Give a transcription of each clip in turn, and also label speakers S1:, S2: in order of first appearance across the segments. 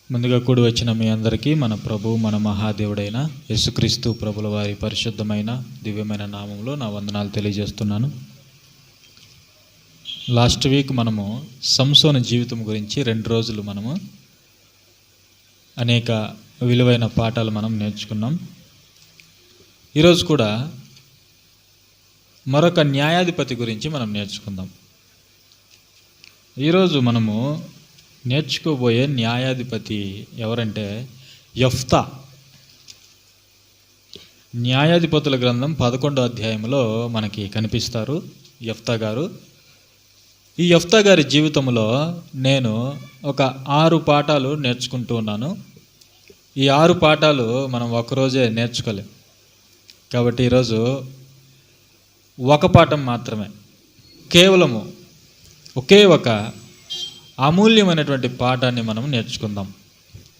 S1: ముందుగా కూడి వచ్చిన మీ అందరికీ మన ప్రభు మన మహాదేవుడైన యేసుక్రీస్తు ప్రభుల వారి పరిశుద్ధమైన దివ్యమైన నామంలో నా వందనాలు తెలియజేస్తున్నాను. లాస్ట్ వీక్ మనము సంసోను జీవితం గురించి 2 రోజులు మనము అనేక విలువైన పాఠాలు మనం నేర్చుకున్నాం. ఈరోజు కూడా మరొక న్యాయాధిపతి గురించి మనం నేర్చుకుందాం. ఈరోజు మనము నేర్చుకోబోయే న్యాయాధిపతి ఎవరంటే యెఫ్తా. న్యాయాధిపతుల గ్రంథం 11వ అధ్యాయంలో మనకి కనిపిస్తారు యెఫ్తా గారు. ఈ యెఫ్తా గారి జీవితంలో నేను ఒక 6 పాఠాలు నేర్చుకుంటూ ఉన్నాను. ఈ 6 పాఠాలు మనం ఒకరోజే నేర్చుకోలేం కాబట్టి ఈరోజు ఒక పాఠం మాత్రమే, కేవలము ఒకే ఒక అమూల్యమైనటువంటి పాఠాన్ని మనం నేర్చుకుందాం.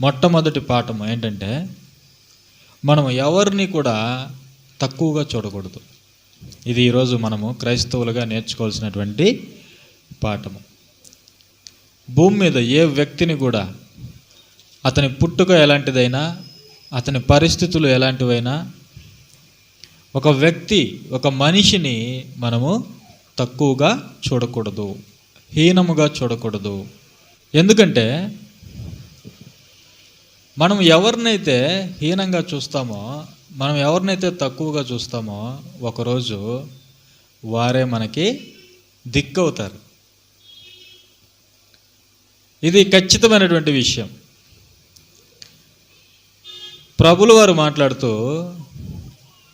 S1: మొట్టమొదటి పాఠం ఏంటంటే మనము ఎవరిని కూడా తక్కువగా చూడకూడదు. ఇది ఈరోజు మనము క్రైస్తవులుగా నేర్చుకోవాల్సినటువంటి పాఠము. భూమి మీద ఏ వ్యక్తిని కూడా అతని పుట్టుక ఎలాంటిదైనా, అతని పరిస్థితులు ఎలాంటివైనా, ఒక వ్యక్తి ఒక మనిషిని మనము తక్కువగా చూడకూడదు, హీనముగా చూడకూడదు. ఎందుకంటే మనం ఎవరినైతే హీనంగా చూస్తామో, మనం ఎవరినైతే తక్కువగా చూస్తామో, ఒకరోజు వారే మనకి దిక్కవుతారు. ఇది ఖచ్చితమైనటువంటి విషయం. ప్రభులు వారు మాట్లాడుతూ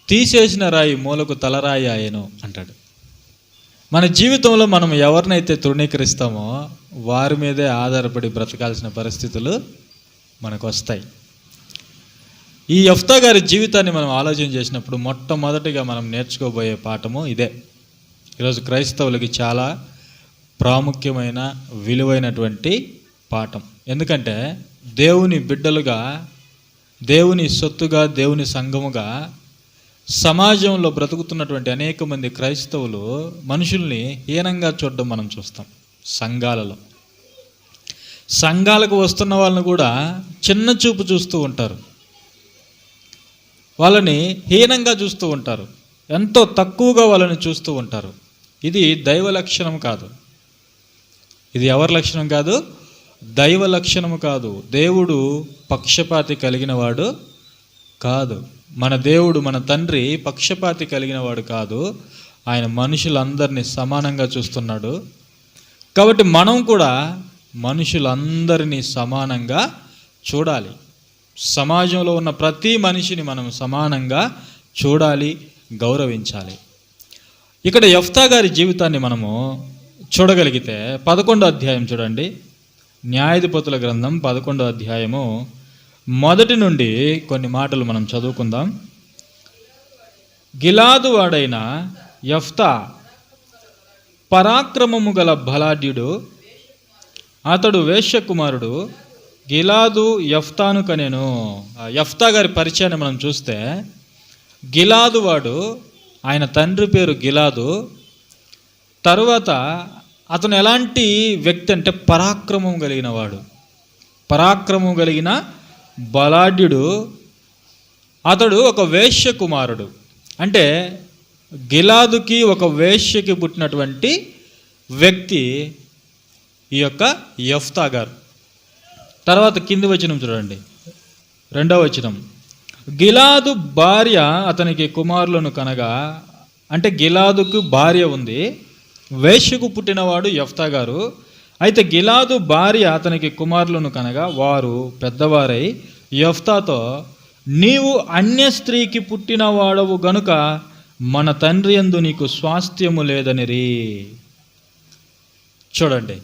S1: తీసేసిన రాయి మూలకు తలరాయి ఆయను అంటాడు. మన జీవితంలో మనం ఎవరినైతే తృణీకరిస్తామో వారి మీదే ఆధారపడి బ్రతకాల్సిన పరిస్థితులు మనకు వస్తాయి. ఈ యెఫ్తా గారి జీవితాన్ని మనం ఆలోచన చేసినప్పుడు మొట్టమొదటిగా మనం నేర్చుకోబోయే పాఠము ఇదే. ఈరోజు క్రైస్తవులకి చాలా ప్రాముఖ్యమైన విలువైనటువంటి పాఠం. ఎందుకంటే దేవుని బిడ్డలుగా, దేవుని సొత్తుగా, దేవుని సంఘముగా సమాజంలో బ్రతుకుతున్నటువంటి అనేక మంది క్రైస్తవులు మనుషుల్ని హీనంగా చూడడం మనం చూస్తాం. సంఘాలకు వస్తున్న వాళ్ళని కూడా చిన్న చూపు చూస్తూ ఉంటారు, వాళ్ళని హీనంగా చూస్తూ ఉంటారు, ఎంతో తక్కువగా వాళ్ళని చూస్తూ ఉంటారు. ఇది దైవ లక్షణం కాదు. ఇది ఎవరి లక్షణం కాదు? దైవ లక్షణము కాదు. దేవుడు పక్షపాతి కలిగిన వాడు కాదు. మన దేవుడు, మన తండ్రి పక్షపాతి కలిగిన వాడు కాదు. ఆయన మనుషులందరినీ సమానంగా చూస్తున్నాడు. కాబట్టి మనం కూడా మనుషులందరినీ సమానంగా చూడాలి. సమాజంలో ఉన్న ప్రతి మనిషిని మనం సమానంగా చూడాలి, గౌరవించాలి. ఇక్కడ యెఫ్తా గారి జీవితాన్ని మనము చూడగలిగితే 11వ అధ్యాయం చూడండి. న్యాయాధిపతుల గ్రంథం 11వ అధ్యాయము 1 నుండి కొన్ని మాటలు మనం చదువుకుందాం. గిలాదు వాడైన యెఫ్తా పరాక్రమము గల బలాఢ్యుడు. అతడు వేశ్యకుమారుడు. గిలాదు యెఫ్తాను కనెను. యెఫ్తా గారి పరిచయాన్ని మనం చూస్తే, గిలాదు వాడు, ఆయన తండ్రి పేరు గిలాదు. తరువాత అతను ఎలాంటి వ్యక్తి అంటే పరాక్రమం కలిగిన వాడు, పరాక్రమం కలిగిన బలాఢ్యుడు. అతడు ఒక వేశ్య కుమారుడు. అంటే గిలాదుకి ఒక వేశ్యకి పుట్టినటువంటి వ్యక్తి ఈ యొక్క యెఫ్తా గారు. తర్వాత కింది వచనం చూడండి, 2వ వచనం. గిలాదు భార్య అతనికి కుమారులను కనగా, అంటే గిలాదుకు భార్య ఉంది, వేశ్యకు పుట్టినవాడు యెఫ్తా గారు. అయితే గిలాదు భార్య అతనికి కుమారులను కనగా వారు పెద్దవారై యెఫ్తాతో, నీవు అన్య స్త్రీకి పుట్టిన వాడవు గనుక మన తండ్రి యందు నీకు స్వాస్థ్యము లేదనిరి. చూడండి,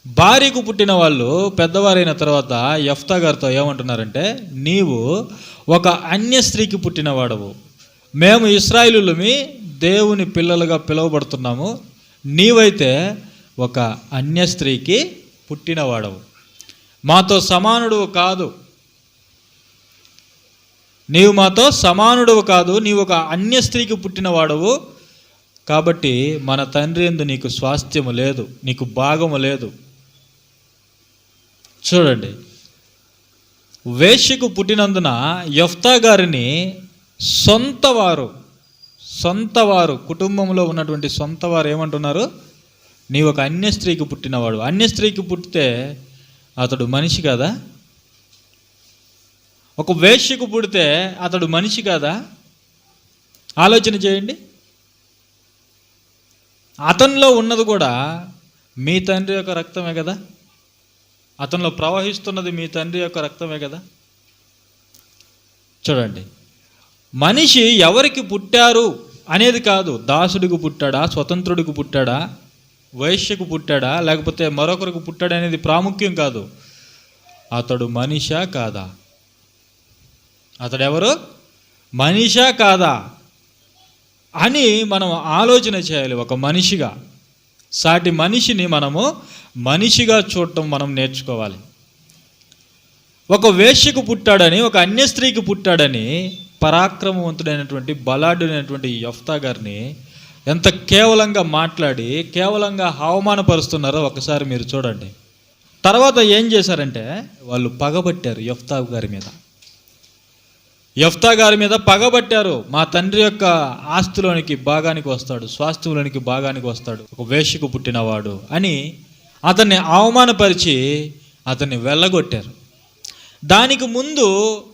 S1: భార్యకు పుట్టిన వాళ్ళు పెద్దవారైన తర్వాత యెఫ్తా గారితో ఏమంటున్నారంటే, నీవు ఒక అన్య స్త్రీకి పుట్టిన వాడవు, మేము ఇశ్రాయేలులమి దేవుని పిల్లలుగా పిలువబడుతున్నాము, నీవైతే ఒక అన్య స్త్రీకి పుట్టినవాడవు, మాతో సమానుడు కాదు, నీవు మాతో సమానుడు కాదు, నీవు ఒక అన్య స్త్రీకి పుట్టినవాడవు, కాబట్టి మన తండ్రి యందు నీకు స్వాస్థ్యము లేదు, నీకు భాగము లేదు. చూడండి, వేశ్యకు పుట్టినందున యెఫ్తా గారిని సొంతవారు కుటుంబంలో ఉన్నటువంటి సొంతవారు ఏమంటున్నారు? నీవు ఒక అన్య స్త్రీకి పుట్టినవాడు. అన్య స్త్రీకి పుట్టితే అతడు మనిషి కాదా? ఒక వేశ్యకు పుడితే అతడు మనిషి కాదా? ఆలోచన చేయండి. అతనిలో ఉన్నది కూడా మీ తండ్రి యొక్క రక్తమే కదా. అతనిలో ప్రవహిస్తున్నది మీ తండ్రి యొక్క రక్తమే కదా. చూడండి, మనిషి ఎవరికి పుట్టారు అనేది కాదు. దాసుడికి పుట్టాడా, స్వతంత్రుడికి పుట్టాడా, వైశ్యకు పుట్టాడా, లేకపోతే మరొకరికి పుట్టాడా అనేది ప్రాముఖ్యం కాదు. అతడు మనిషా కాదా? అతడెవరు? మనిషా కాదా అని మనం ఆలోచన చేయాలి. ఒక మనిషిగా, సాటి మనిషిని మనము మనిషిగా చూడటం మనం నేర్చుకోవాలి. ఒక వేశ్యకు పుట్టాడని, ఒక అన్య స్త్రీకి పుట్టాడని పరాక్రమవంతుడైనటువంటి బలాఢ్యుడైనటువంటి యెఫ్తా గారిని ఎంత కేవలంగా మాట్లాడి కేవలంగా అవమానపరుస్తున్నారో ఒకసారి మీరు చూడండి. తర్వాత ఏం చేశారంటే వాళ్ళు పగబట్టారు యెఫ్తా గారి మీద పగబట్టారు. మా తండ్రి యొక్క ఆస్తిలోనికి భాగానికి వస్తాడు, స్వాస్థ్యంలోనికి భాగానికి వస్తాడు, ఒక వేశ్యకు పుట్టినవాడు అని అతన్ని అవమానపరిచి అతన్ని వెళ్ళగొట్టారు. దానికి ముందు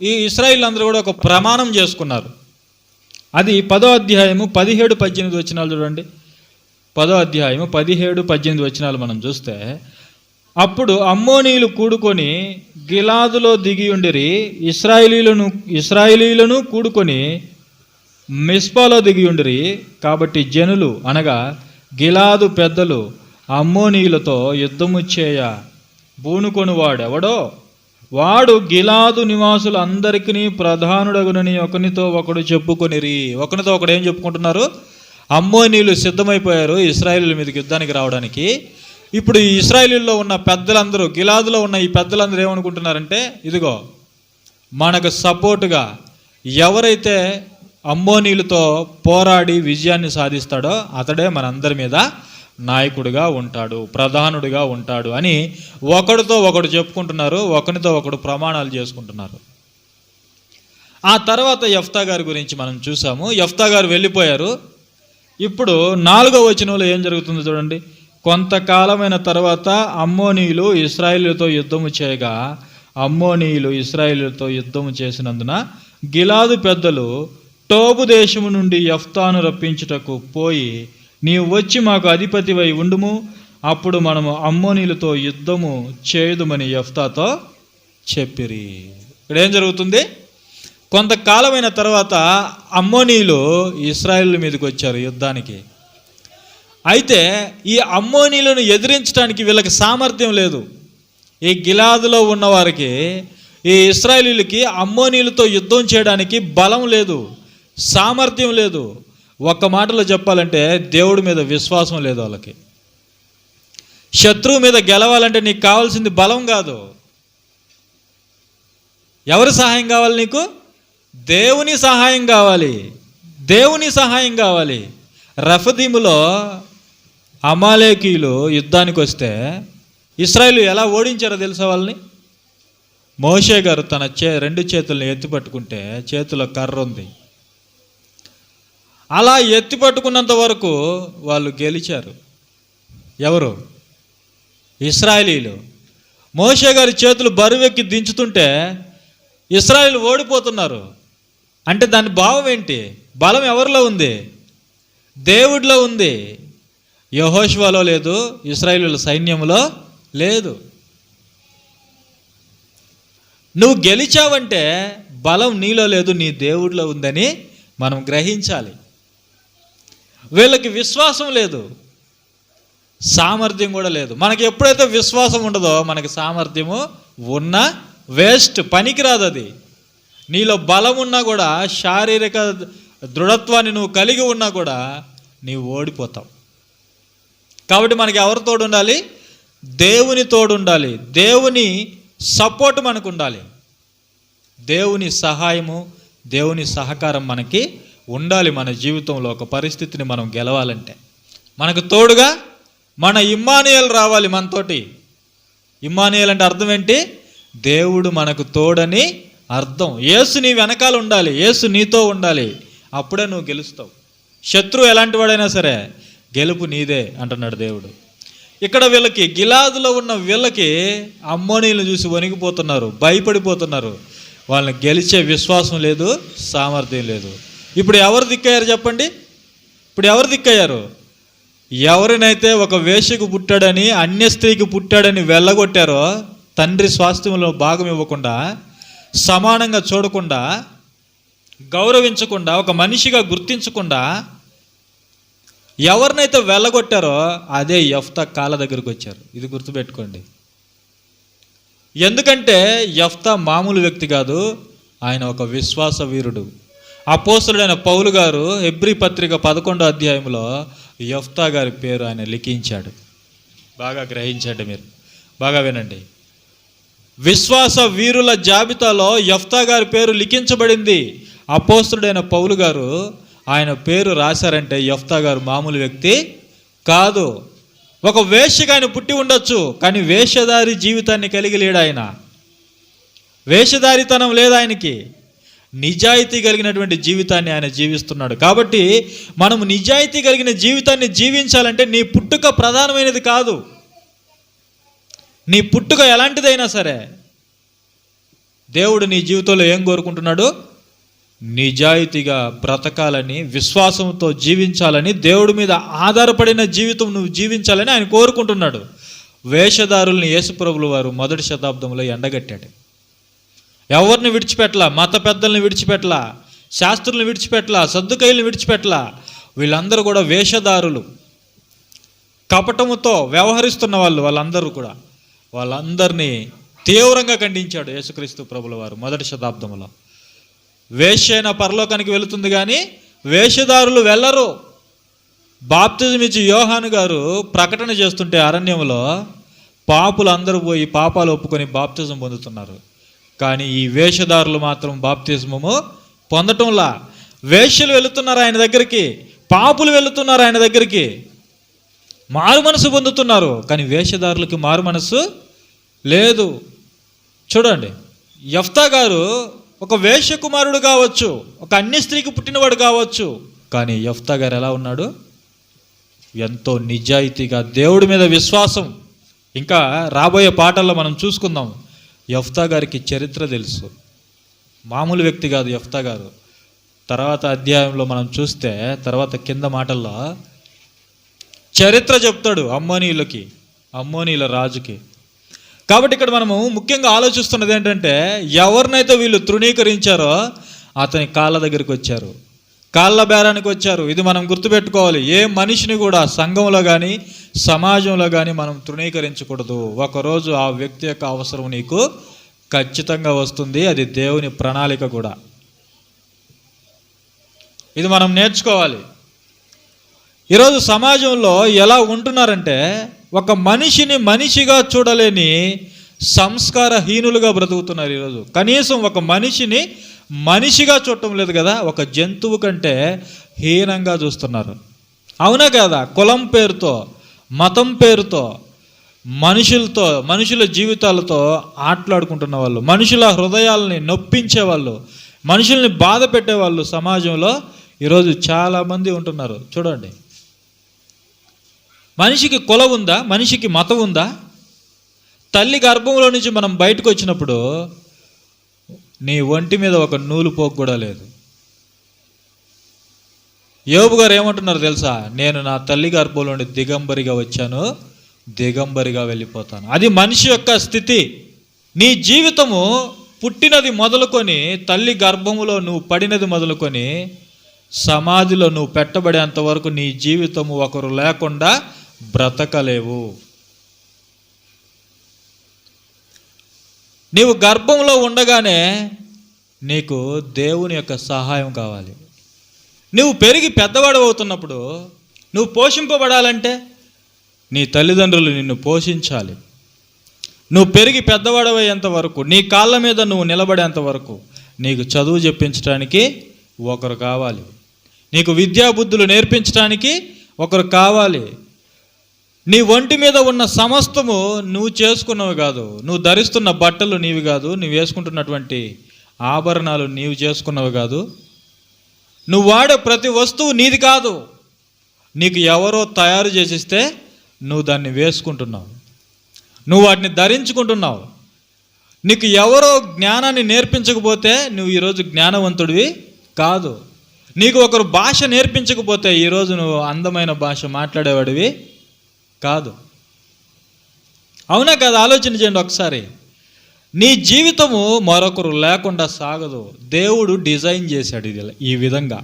S1: ఈ ఇశ్రాయేలు అందరూ కూడా ఒక ప్రమాణం చేసుకున్నారు. అది 10వ అధ్యాయము 17-18 వచనాలు చూడండి. 10వ అధ్యాయము 17-18 వచనాలు మనం చూస్తే, అప్పుడు అమ్మోనీయులు కూడుకొని గిలాదులో దిగి ఉండిరి, ఇశ్రాయేలీలను కూడుకొని మిస్పాలో దిగి ఉండిరి. కాబట్టి జనులు అనగా గిలాదు పెద్దలు అమ్మోనీయులతో యుద్ధము చేయ బూనుకొని వాడెవడో వాడు గిలాదు నివాసులు అందరికీ ప్రధానుడగునని ఒకనితో ఒకడు చెప్పుకొనిరి. ఒకరితో ఒకడు ఏం చెప్పుకుంటున్నారు? అమ్మోనీయులు సిద్ధమైపోయారు ఇశ్రాయేలీల మీదకి యుద్ధానికి రావడానికి. ఇప్పుడు ఈ ఇశ్రాయేలీల్లో ఉన్న పెద్దలందరూ, గిలాదులో ఉన్న ఈ పెద్దలందరూ ఏమనుకుంటున్నారంటే, ఇదిగో మనకు సపోర్టుగా ఎవరైతే అమ్మోనీయులతో పోరాడి విజయాన్ని సాధిస్తాడో అతడే మనందరి మీద నాయకుడిగా ఉంటాడు, ప్రధానుడిగా ఉంటాడు అని ఒకడితో ఒకడు చెప్పుకుంటున్నారు, ఒకరితో ఒకడు ప్రమాణాలు చేసుకుంటున్నారు. ఆ తర్వాత యెఫ్తా గారి గురించి మనం చూసాము. యెఫ్తా గారు వెళ్ళిపోయారు. ఇప్పుడు 4వ వచనంలో ఏం జరుగుతుందో చూడండి. కొంతకాలమైన తర్వాత అమ్మోనీయులు ఇశ్రాయేలుతో యుద్ధము చేయగా, అమ్మోనీయులు ఇశ్రాయేలుతో యుద్ధము చేసినందున గిలాదు పెద్దలు టోబు దేశము నుండి యెఫ్తాను రప్పించుటకు పోయి, నీవు వచ్చి మాకు అధిపతివై ఉండుము, అప్పుడు మనము అమ్మోనీయులతో యుద్ధము చేయుదుమని యెఫ్తాతో చెప్పిరి. ఇక్కడ ఏం జరుగుతుంది? కొంతకాలమైన తర్వాత అమ్మోనీయులు ఇశ్రాయేలు మీదకి వచ్చారు యుద్ధానికి. అయితే ఈ అమ్మోనీయులను ఎదిరించడానికి వీళ్ళకి సామర్థ్యం లేదు. ఈ గిలాదులో ఉన్నవారికి, ఈ ఇశ్రాయేలీలకి అమ్మోనీయులతో యుద్ధం చేయడానికి బలం లేదు, సామర్థ్యం లేదు. ఒక్క మాటలో చెప్పాలంటే దేవుడి మీద విశ్వాసం లేదు వాళ్ళకి. శత్రువు మీద గెలవాలంటే నీకు కావాల్సింది బలం కాదు. ఎవరి సహాయం కావాలి నీకు? దేవుని సహాయం కావాలి. దేవుని సహాయం కావాలి. రఫదీములో అమాలేకీయులు యుద్ధానికి వస్తే ఇశ్రాయేలు ఎలా ఓడించారో తెలుసా వాళ్ళని? మోషే గారు తన 2 చేతుల్ని ఎత్తి పట్టుకుంటే చేతిలో కర్ర ఉంది. అలా ఎత్తి పట్టుకున్నంత వరకు వాళ్ళు గెలిచారు. ఎవరు? ఇశ్రాయేలీలు. మోషే గారి చేతులు బరువెక్కి దించుతుంటే ఇశ్రాయేలు ఓడిపోతున్నారు. అంటే దాని భావం ఏంటి? బలం ఎవరిలో ఉంది? దేవుడిలో ఉంది. యెహోషువలో లేదు, ఇశ్రాయేలీయుల సైన్యంలో లేదు. నువ్వు గెలిచావంటే బలం నీలో లేదు, నీ దేవుడిలో ఉందని మనం గ్రహించాలి. వీళ్ళకి విశ్వాసం లేదు, సామర్థ్యం కూడా లేదు. మనకి ఎప్పుడైతే విశ్వాసం ఉండదో మనకి సామర్థ్యము ఉన్నా వేస్ట్, పనికిరాదు. అది నీలో బలం ఉన్నా కూడా, శారీరక దృఢత్వాన్ని నువ్వు కలిగి ఉన్నా కూడా నీవు ఓడిపోతావు. కాబట్టి మనకి ఎవరు తోడు ఉండాలి? దేవుని తోడు ఉండాలి. దేవుని సపోర్ట్ మనకు ఉండాలి. దేవుని సహాయము, దేవుని సహకారం మనకి ఉండాలి. మన జీవితంలో ఒక పరిస్థితిని మనం గెలవాలంటే మనకు తోడుగా మన ఇమ్మానుయేల్ రావాలి మనతోటి. ఇమ్మానుయేల్ అంటే అర్థం ఏంటి? దేవుడు మనకు తోడని అర్థం. యేసు నీ వెనకాల ఉండాలి, యేసు నీతో ఉండాలి, అప్పుడే నువ్వు గెలుస్తావు. శత్రువు ఎలాంటి వాడైనా సరే గెలుపు నీదే అంటున్నాడు దేవుడు. ఇక్కడ వీళ్ళకి, గిలాదులో ఉన్న వీళ్ళకి అమ్మోనీలను చూసి వణికిపోతున్నారు, భయపడిపోతున్నారు. వాళ్ళని గెలిచే విశ్వాసం లేదు, సామర్థ్యం లేదు. ఇప్పుడు ఎవరు దిక్కయ్యారు చెప్పండి? ఇప్పుడు ఎవరు దిక్కయ్యారు? ఎవరినైతే ఒక వేశ్యకు పుట్టాడని, అన్య స్త్రీకి పుట్టాడని వెళ్ళగొట్టారో, తండ్రి స్వాస్థ్యంలో భాగం ఇవ్వకుండా, సమానంగా చూడకుండా, గౌరవించకుండా, ఒక మనిషిగా గుర్తించకుండా ఎవరినైతే వెళ్ళగొట్టారో అదే యెఫ్తా కాళ్ళ దగ్గరికి వచ్చారు. ఇది గుర్తుపెట్టుకోండి. ఎందుకంటే యెఫ్తా మామూలు వ్యక్తి కాదు, ఆయన ఒక విశ్వాస వీరుడు. అపోస్తలుడైన పౌలు గారు హెబ్రీ పత్రిక 11వ అధ్యాయంలో యెఫ్తా గారి పేరు ఆయన లిఖించాడు. బాగా గ్రహించండి, మీరు బాగా వినండి. విశ్వాస వీరుల జాబితాలో యెఫ్తా గారి పేరు లిఖించబడింది. అపోస్తలుడైన పౌలు గారు ఆయన పేరు రాశారంటే యెఫ్తా గారు మామూలు వ్యక్తి కాదు. ఒక వేశ్యగా ఆయన పుట్టి ఉండొచ్చు, కానీ వేషధారి జీవితాన్ని కలిగి లేడు ఆయన. వేషధారితనం లేదు ఆయనకి, నిజాయితీ కలిగినటువంటి జీవితాన్ని ఆయన జీవిస్తున్నాడు. కాబట్టి మనము నిజాయితీ కలిగిన జీవితాన్ని జీవించాలంటే నీ పుట్టుక ప్రధానమైనది కాదు. నీ పుట్టుక ఎలాంటిదైనా సరే దేవుడు నీ జీవితంలో ఏం కోరుకుంటున్నాడు? నిజాయితీగా బ్రతకాలని, విశ్వాసంతో జీవించాలని, దేవుడి మీద ఆధారపడిన జీవితం నువ్వు జీవించాలని ఆయన కోరుకుంటున్నాడు. వేషధారుల్ని యేసుప్రభుల వారు మొదటి శతాబ్దంలో ఎండగట్టాడు. ఎవరిని విడిచిపెట్టలా, మత పెద్దల్ని విడిచిపెట్టలా, శాస్త్రుల్ని విడిచిపెట్టలా, సద్దుకైల్ని విడిచిపెట్టలా. వీళ్ళందరూ కూడా వేషధారులు, కపటముతో వ్యవహరిస్తున్న వాళ్ళు. వాళ్ళందరినీ తీవ్రంగా ఖండించాడు యేసుక్రీస్తు ప్రభుల వారు మొదటి శతాబ్దంలో. వేశ్యైన పరలోకానికి వెళుతుంది కానీ వేషధారులు వెళ్ళరు. బాప్తిజం ఇచ్చి యోహాను గారు ప్రకటన చేస్తుంటే అరణ్యంలో పాపులు అందరూ పోయి పాపాలు ఒప్పుకొని బాప్తిజం పొందుతున్నారు. కానీ ఈ వేషధారులు మాత్రం బాప్తిజమము పొందటంలా. వేశ్యలు వెళుతున్నారు ఆయన దగ్గరికి, పాపులు వెళుతున్నారు ఆయన దగ్గరికి, మారు మనసు పొందుతున్నారు. కానీ వేషధారులకి మారు మనసు లేదు. చూడండి, యెఫ్తా గారు ఒక వేశ్య కుమారుడు కావచ్చు, ఒక అన్య స్త్రీకి పుట్టినవాడు కావచ్చు, కానీ యెఫ్తా గారు ఎలా ఉన్నాడు? ఎంతో నిజాయితీగా, దేవుడి మీద విశ్వాసం. ఇంకా రాబోయే పాటల్లో మనం చూసుకుందాం. యెఫ్తా గారికి చరిత్ర తెలుసు, మామూలు వ్యక్తి కాదు యెఫ్తా గారు. తర్వాత అధ్యాయంలో మనం చూస్తే, తర్వాత కింద మాటల్లో చరిత్ర చెప్తాడు అమ్మోనీల రాజుకి. కాబట్టి ఇక్కడ మనము ముఖ్యంగా ఆలోచిస్తున్నది ఏంటంటే, ఎవరినైతే వీళ్ళు తృణీకరించారో అతని కాళ్ళ దగ్గరికి వచ్చారు, కాళ్ళ బేరానికి వచ్చారు. ఇది మనం గుర్తుపెట్టుకోవాలి. ఏ మనిషిని కూడా సంఘంలో కానీ సమాజంలో కానీ మనం తృణీకరించకూడదు. ఒకరోజు ఆ వ్యక్తి యొక్క అవసరం నీకు ఖచ్చితంగా వస్తుంది. అది దేవుని ప్రణాళిక కూడా. ఇది మనం నేర్చుకోవాలి. ఈరోజు సమాజంలో ఎలా ఉంటున్నారంటే, ఒక మనిషిని మనిషిగా చూడలేని సంస్కారహీనులుగా బ్రతుకుతున్నారు. ఈరోజు కనీసం ఒక మనిషిని మనిషిగా చూడటం లేదు కదా, ఒక జంతువు కంటే హీనంగా చూస్తున్నారు. అవునా కదా? కులం పేరుతో, మతం పేరుతో, మనుషుల జీవితాలతో ఆటలాడుకుంటున్న వాళ్ళు, మనుషుల హృదయాలని నొప్పించే వాళ్ళు, మనుషుల్ని బాధ పెట్టేవాళ్ళు సమాజంలో ఈరోజు చాలామంది ఉంటున్నారు. చూడండి, మనిషికి కులం ఉందా? మనిషికి మతం ఉందా? తల్లి గర్భంలో నుంచి మనం బయటకు వచ్చినప్పుడు నీ ఒంటి మీద ఒక నూలు పోగు కూడా లేదు. యోబు గారు ఏమంటున్నారు తెలుసా? నేను నా తల్లి గర్భంలో నుండి దిగంబరిగా వచ్చాను, దిగంబరిగా వెళ్ళిపోతాను. అది మనిషి యొక్క స్థితి. నీ జీవితము పుట్టినది మొదలుకొని, తల్లి గర్భములో నువ్వు పడినది మొదలుకొని, సమాధిలో నువ్వు పెట్టబడేంత వరకు నీ జీవితము ఒకరు లేకుండా బ్రతకలేవు. నీవు గర్భంలో ఉండగానే నీకు దేవుని యొక్క సహాయం కావాలి. నువ్వు పెరిగి పెద్దవాడు అవుతున్నప్పుడు, నువ్వు పోషింపబడాలంటే నీ తల్లిదండ్రులు నిన్ను పోషించాలి. నువ్వు పెరిగి పెద్దవాడయ్యేంత వరకు, నీ కాళ్ళ మీద నువ్వు నిలబడేంత వరకు నీకు చదువు చెప్పించడానికి ఒకరు కావాలి. నీకు విద్యాబుద్ధులు నేర్పించడానికి ఒకరు కావాలి. నీ ఒంటి మీద ఉన్న సమస్తము నువ్వు చేసుకున్నవి కాదు, నువ్వు ధరిస్తున్న బట్టలు నీవి కాదు, నువ్వు వేసుకుంటున్నటువంటి ఆభరణాలు నీవు చేసుకున్నవి కాదు, నువ్వు వాడే ప్రతి వస్తువు నీది కాదు. నీకు ఎవరో తయారు చేసిస్తే నువ్వు దాన్ని వేసుకుంటున్నావు, నువ్వు వాటిని ధరించుకుంటున్నావు. నీకు ఎవరో జ్ఞానాన్ని నేర్పించకపోతే నువ్వు ఈరోజు జ్ఞానవంతుడివి కాదు. నీకు ఒకరు భాష నేర్పించకపోతే ఈరోజు నువ్వు అందమైన భాష మాట్లాడేవాడివి కాదు. అవునా కదా? ఆలోచన చేయండి ఒకసారి. నీ జీవితము మరొకరు లేకుండా సాగదు. దేవుడు డిజైన్ చేశాడు ఇది ఈ విధంగా.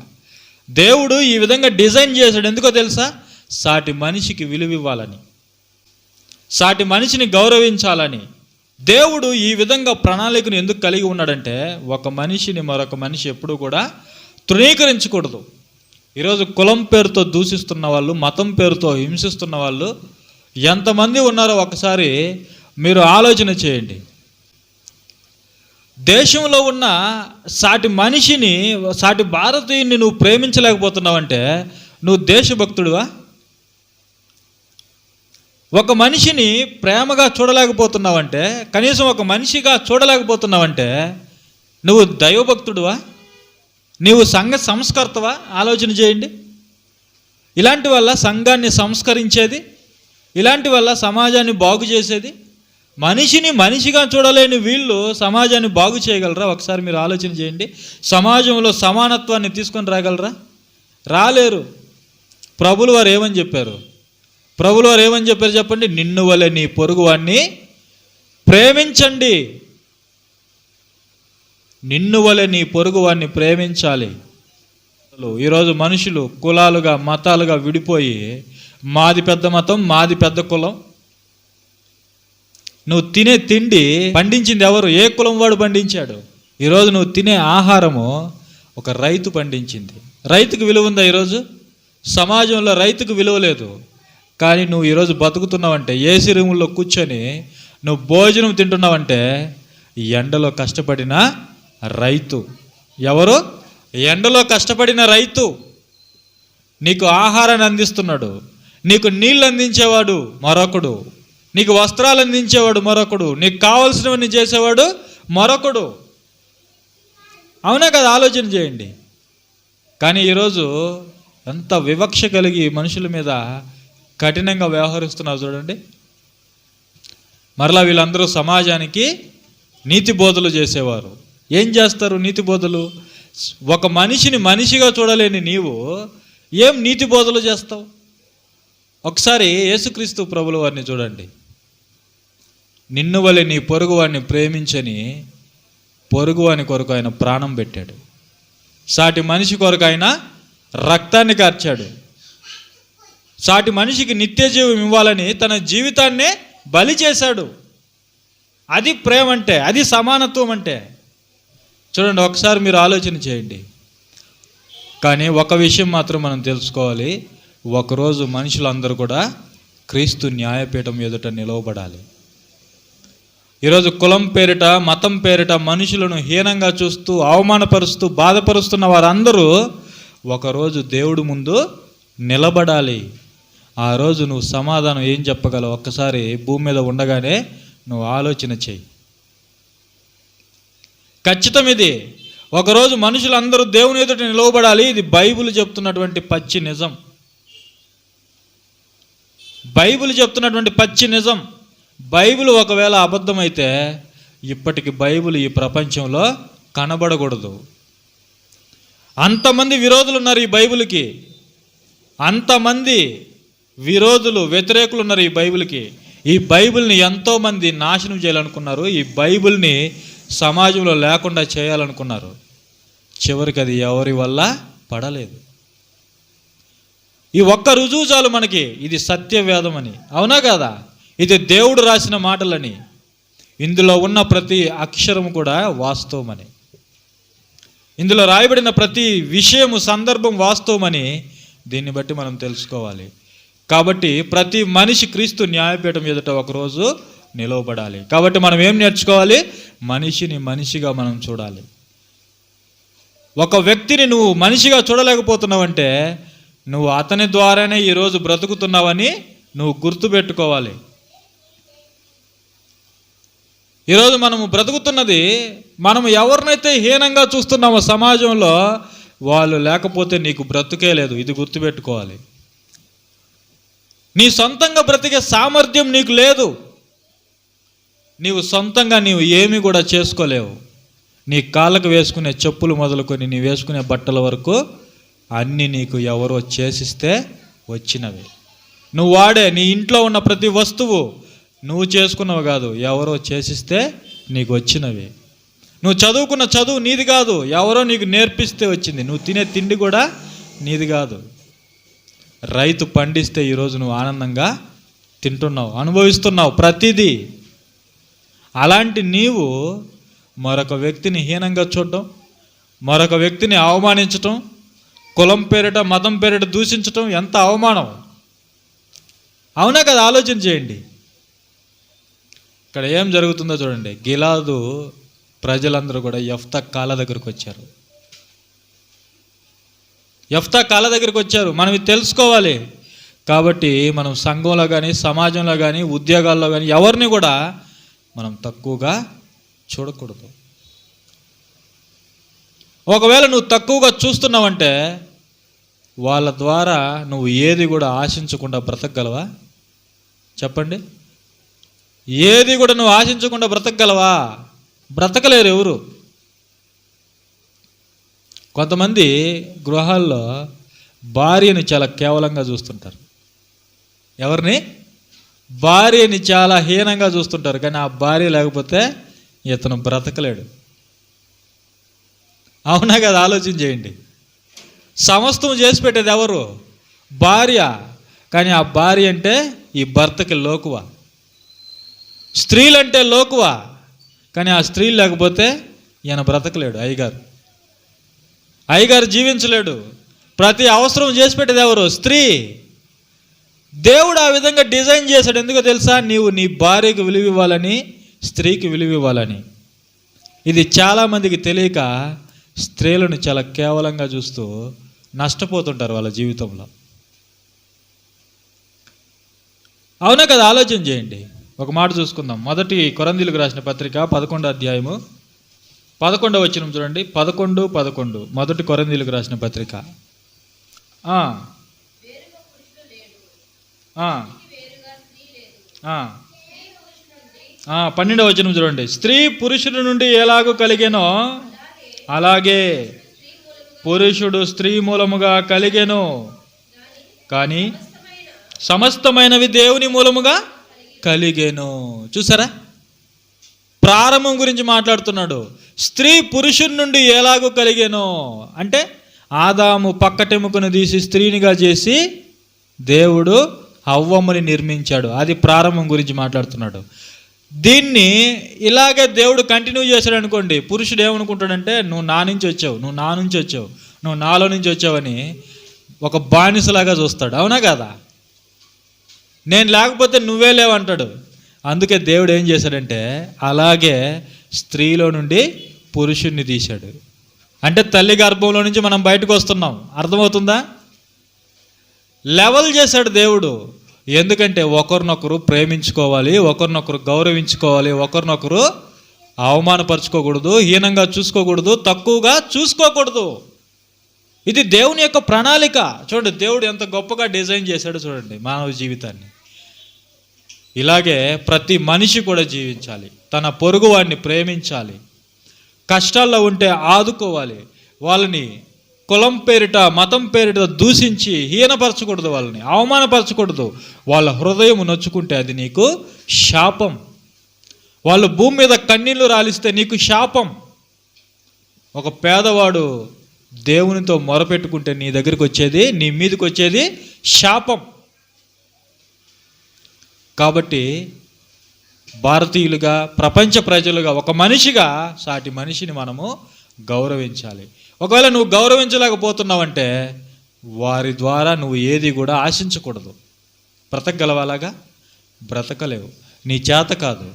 S1: దేవుడు ఈ విధంగా డిజైన్ చేశాడు. ఎందుకో తెలుసా? సాటి మనిషికి విలువ ఇవ్వాలని, సాటి మనిషిని గౌరవించాలని. దేవుడు ఈ విధంగా ప్రణాళికను ఎందుకు కలిగి ఉన్నాడంటే, ఒక మనిషిని మరొక మనిషి ఎప్పుడూ కూడా తృణీకరించకూడదు. ఈరోజు కులం పేరుతో దూషిస్తున్న వాళ్ళు, మతం పేరుతో హింసిస్తున్న వాళ్ళు ఎంతమంది ఉన్నారో ఒకసారి మీరు ఆలోచన చేయండి. దేశంలో ఉన్న సాటి మనిషిని, సాటి భారతీయుని నువ్వు ప్రేమించలేకపోతున్నావంటే నువ్వు దేశభక్తుడివా? ఒక మనిషిని ప్రేమగా చూడలేకపోతున్నావంటే, కనీసం ఒక మనిషిగా చూడలేకపోతున్నావంటే నువ్వు దైవభక్తుడివా? నీవు సంఘ సంస్కర్తవా? ఆలోచన చేయండి. ఇలాంటి వల్ల సంఘాన్ని సంస్కరించేది, ఇలాంటి వల్ల సమాజాన్ని బాగు చేసేది. మనిషిని మనిషిగా చూడలేని వీళ్ళు సమాజాన్ని బాగు చేయగలరా? ఒకసారి మీరు ఆలోచన చేయండి. సమాజంలో సమానత్వాన్ని తీసుకొని రాగలరా? రాలేరు. ప్రభులు వారు ఏమని చెప్పారు? ప్రభులు వారు ఏమని చెప్పారు చెప్పండి? నిన్ను వలె నీ పొరుగువాన్ని ప్రేమించండి. నిన్ను వలె నీ పొరుగువాన్ని ప్రేమించాలి. ఈరోజు మనుషులు కులాలుగా మతాలుగా విడిపోయి, మాది పెద్ద మతం, మాది పెద్ద కులం. నువ్వు తినే తిండి పండించింది ఎవరు? ఏ కులం వాడు పండించాడు? ఈరోజు నువ్వు తినే ఆహారము ఒక రైతు పండించింది. రైతుకు విలువ ఉందా ఈరోజు? సమాజంలో రైతుకు విలువ లేదు. కానీ నువ్వు ఈరోజు బతుకుతున్నావంటే, ఏసీ రూముల్లో కూర్చొని నువ్వు భోజనం తింటున్నావంటే ఎండలో కష్టపడిన రైతు. ఎవరు? ఎండలో కష్టపడిన రైతు నీకు ఆహారాన్ని అందిస్తున్నాడు. నీకు నీళ్ళు అందించేవాడు మరొకడు, నీకు వస్త్రాలు అందించేవాడు మరొకడు, నీకు కావలసినవన్నీ చేసేవాడు మరొకడు. అవునా కదా? ఆలోచన చేయండి. కానీ ఈరోజు ఎంత వివక్ష కలిగి మనుషుల మీద కఠినంగా వ్యవహరిస్తున్నారు చూడండి. మరలా వీళ్ళందరూ సమాజానికి నీతి బోధలు చేసేవారు. ఏం చేస్తారు నీతి బోధలు? ఒక మనిషిని మనిషిగా చూడలేని నీవు ఏం నీతి బోధలు చేస్తావు? ఒకసారి యేసుక్రీస్తు ప్రభుల వారిని చూడండి. నిన్ను వలె నీ పొరుగువాడిని ప్రేమించని పొరుగువాని కొరకు ఆయన ప్రాణం పెట్టాడు. సాటి మనిషి కొరకు ఆయన రక్తాన్ని కార్చాడు. సాటి మనిషికి నిత్య జీవం ఇవ్వాలని తన జీవితాన్నే బలి చేశాడు. అది ప్రేమ అంటే, అది సమానత్వం అంటే. చూడండి, ఒకసారి మీరు ఆలోచన చేయండి. కానీ ఒక విషయం మాత్రం మనం తెలుసుకోవాలి. ఒకరోజు మనుషులందరూ కూడా క్రీస్తు న్యాయపీఠం ఎదుట నిలవబడాలి. ఈరోజు కులం పేరిట, మతం పేరిట మనుషులను హీనంగా చూస్తూ, అవమానపరుస్తూ, బాధపరుస్తున్న వారందరూ ఒకరోజు దేవుడి ముందు నిలబడాలి. ఆ రోజు నువ్వు సమాధానం ఏం చెప్పగలవు? ఒక్కసారి భూమి మీద ఉండగానే నువ్వు ఆలోచన చెయ్యి. ఖచ్చితం ఇది. ఒకరోజు మనుషులందరూ దేవుని ఎదుట నిలవబడాలి. ఇది బైబిల్ చెప్తున్నటువంటి పచ్చి నిజం. బైబిల్ చెప్తున్నటువంటి పచ్చి నిజం. బైబిల్ ఒకవేళ అబద్ధమైతే ఇప్పటికి బైబిల్ ఈ ప్రపంచంలో కనబడకూడదు. అంతమంది విరోధులు ఉన్నారు ఈ బైబిల్కి. అంతమంది విరోధులు, వ్యతిరేకులు ఉన్నారు ఈ బైబిల్కి. ఈ బైబిల్ని ఎంతోమంది నాశనం చేయాలనుకున్నారు. ఈ బైబిల్ని సమాజంలో లేకుండా చేయాలనుకున్నారు. చివరికి అది ఎవరి వల్ల పడలేదు. ఈ ఒక్క రుజువు చాలు మనకి, ఇది సత్యవేదం అని. అవునా కదా? ఇది దేవుడు రాసిన మాటలని. ఇందులో ఉన్న ప్రతి అక్షరము కూడా వాస్తవమని, ఇందులో రాయబడిన ప్రతి విషయము, సందర్భం వాస్తవమని దీన్ని బట్టి మనం తెలుసుకోవాలి. కాబట్టి ప్రతి మనిషి క్రీస్తు న్యాయపీఠం ఎదుట ఒకరోజు నిలవబడాలి. కాబట్టి మనం ఏం నేర్చుకోవాలి? మనిషిని మనిషిగా మనం చూడాలి. ఒక వ్యక్తిని నువ్వు మనిషిగా చూడలేకపోతున్నావంటే నువ్వు అతని ద్వారానే ఈరోజు బ్రతుకుతున్నావని నువ్వు గుర్తుపెట్టుకోవాలి. ఈరోజు మనము బ్రతుకుతున్నది, మనము ఎవరినైతే హీనంగా చూస్తున్నామో సమాజంలో, వాళ్ళు లేకపోతే నీకు బ్రతుకే లేదు. ఇది గుర్తుపెట్టుకోవాలి. నీ సొంతంగా బ్రతికే సామర్థ్యం నీకు లేదు. నీవు సొంతంగా నీవు ఏమీ కూడా చేసుకోలేవు. నీ కాళ్ళకు వేసుకునే చెప్పులు మొదలుకొని నీ వేసుకునే బట్టల వరకు అన్నీ నీకు ఎవరో చేసిస్తే వచ్చినవి. నువ్వు వాడే నీ ఇంట్లో ఉన్న ప్రతి వస్తువు నువ్వు చేసుకున్నవి కాదు, ఎవరో చేసిస్తే నీకు వచ్చినవి. నువ్వు చదువుకున్న చదువు నీది కాదు, ఎవరో నీకు నేర్పిస్తే వచ్చింది. నువ్వు తినే తిండి కూడా నీది కాదు. రైతు పండిస్తే ఈరోజు నువ్వు ఆనందంగా తింటున్నావు, అనుభవిస్తున్నావు ప్రతిదీ. అలాంటి నీవు మరొక వ్యక్తిని హీనంగా చూడడం, మరొక వ్యక్తిని అవమానించటం, కులం పేరిట మతం పేరిట దూషించటం ఎంత అవమానం. అవునా కదా? ఆలోచన చేయండి. ఇక్కడ ఏం జరుగుతుందో చూడండి. గిలాదు ప్రజలందరూ కూడా యెఫ్తా కాళ్ళ దగ్గరకు వచ్చారు. యెఫ్తా కాళ్ళ దగ్గరికి వచ్చారు. మనం ఇది తెలుసుకోవాలి. కాబట్టి మనం సంఘంలో కానీ, సమాజంలో కానీ, ఉద్యోగాల్లో కానీ ఎవరిని కూడా మనం తక్కువగా చూడకూడదు. ఒకవేళ నువ్వు తక్కువగా చూస్తున్నావంటే వాళ్ళ ద్వారా నువ్వు ఏది కూడా ఆశించకుండా బ్రతకగలవా? చెప్పండి. ఏది కూడా నువ్వు ఆశించకుండా బ్రతకగలవా? బ్రతకలేరు ఎవరు. కొంతమంది గృహాల్లో భార్యని చాలా కేవలంగా చూస్తుంటారు. ఎవరిని? భార్యని చాలా హీనంగా చూస్తుంటారు. కానీ ఆ భార్య లేకపోతే ఇతను బ్రతకలేడు. అవునా కదా? ఆలోచన చేయండి. సమస్తం చేసి పెట్టేది ఎవరు? భార్య. కానీ ఆ భార్య అంటే ఈ భర్తకి లోకువ. స్త్రీలంటే లోకువ. కానీ ఆ స్త్రీ లేకపోతే ఈయన బ్రతకలేడు. అయ్యగారు జీవించలేడు. ప్రతి అవసరం చేసి పెట్టేది ఎవరు? స్త్రీ. దేవుడు ఆ విధంగా డిజైన్ చేశాడు. ఎందుకో తెలుసా? నీవు నీ భార్యకు విలువ ఇవ్వాలని, స్త్రీకి విలువ ఇవ్వాలని. ఇది చాలామందికి తెలియక స్త్రీలను చాలా కేవలంగా చూస్తూ నష్టపోతుంటారు వాళ్ళ జీవితంలో. అవునా కదా? ఆలోచన చేయండి. ఒక మాట చూసుకుందాం. మొదటి కొరింథీయులకు రాసిన పత్రిక 11వ అధ్యాయము 11వ వచనం చూడండి. 11 మొదటి కొరింథీయులకు రాసిన పత్రిక 12వ వచనం చూడండి. స్త్రీ పురుషుడి నుండి ఎలాగో కలిగెనో అలాగే పురుషుడు స్త్రీ మూలముగా కలిగెను, కానీ సమస్తమైనవి దేవుని మూలముగా కలిగెను. చూసారా? ప్రారంభం గురించి మాట్లాడుతున్నాడు. స్త్రీ పురుషుడి నుండి ఎలాగో కలిగెను అంటే ఆదాము పక్కటెముకను తీసి స్త్రీనిగా చేసి దేవుడు హవ్వమ్మని నిర్మించాడు. అది ప్రారంభం గురించి మాట్లాడుతున్నాడు. దీన్ని ఇలాగే దేవుడు కంటిన్యూ చేశాడు అనుకోండి. పురుషుడు ఏమనుకుంటాడంటే నువ్వు నా నుంచి వచ్చావు, నువ్వు నాలో నుంచి వచ్చావని ఒక బానిసలాగా చూస్తాడు. అవునా కదా? నేను లేకపోతే నువ్వే లేవంటాడు. అందుకే దేవుడు ఏం చేశాడంటే అలాగే స్త్రీలో నుండి పురుషుణ్ణి తీశాడు. అంటే తల్లి గర్భంలో నుంచి మనం బయటకు వస్తున్నాం. అర్థమవుతుందా? లెవెల్ చేశాడు దేవుడు. ఎందుకంటే ఒకరినొకరు ప్రేమించుకోవాలి, ఒకరినొకరు గౌరవించుకోవాలి, ఒకరినొకరు అవమానపరచుకోకూడదు, హీనంగా చూసుకోకూడదు, తక్కువగా చూసుకోకూడదు. ఇది దేవుని యొక్క ప్రణాళిక. చూడండి, దేవుడు ఎంత గొప్పగా డిజైన్ చేశాడు. చూడండి మానవ జీవితాన్ని. ఇలాగే ప్రతి మనిషి కూడా జీవించాలి. తన పొరుగు వాడిని ప్రేమించాలి. కష్టాల్లో ఉంటే ఆదుకోవాలి. వాళ్ళని కులం పేరిట మతం పేరిట దూషించి హీనపరచకూడదు, వాళ్ళని అవమానపరచకూడదు. వాళ్ళ హృదయం నొచ్చుకుంటే అది నీకు శాపం. వాళ్ళు భూమి మీద కన్నీళ్లు రాలిస్తే నీకు శాపం. ఒక పేదవాడు దేవునితో మొరపెట్టుకుంటే నీ దగ్గరికి వచ్చేది, నీ మీదకి వచ్చేది శాపం. కాబట్టి భారతీయులుగా, ప్రపంచ ప్రజలుగా, ఒక మనిషిగా సాటి మనిషిని మనము గౌరవించాలి. ఒకవేళ నువ్వు గౌరవించలేకపోతున్నావంటే వారి ద్వారా నువ్వు ఏది కూడా ఆశించకూడదు. బ్రతకగలవాలాగా? బ్రతకలేవు. నీ చేత కాదు.